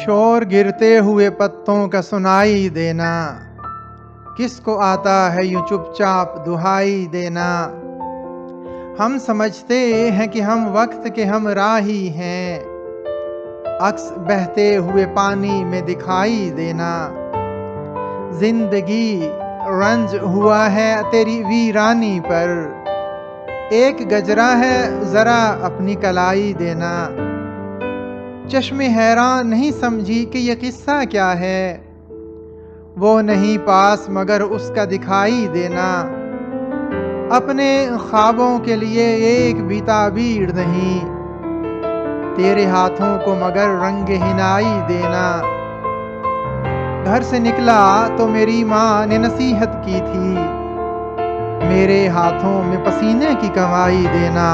शोर गिरते हुए पत्तों का सुनाई देना, किसको आता है यूं चुपचाप दुहाई देना। हम समझते हैं कि हम वक्त के हम राही हैं, अक्स बहते हुए पानी में दिखाई देना। जिंदगी रंज हुआ है तेरी वीरानी पर, एक गजरा है जरा अपनी कलाई देना। चश्मे हैरान नहीं समझी कि ये किस्सा क्या है, वो नहीं पास मगर उसका दिखाई देना। अपने ख्वाबों के लिए एक भी ताबीर नहीं, तेरे हाथों को मगर रंग हिनाई देना। घर से निकला तो मेरी माँ ने नसीहत की थी, मेरे हाथों में पसीने की कमाई देना।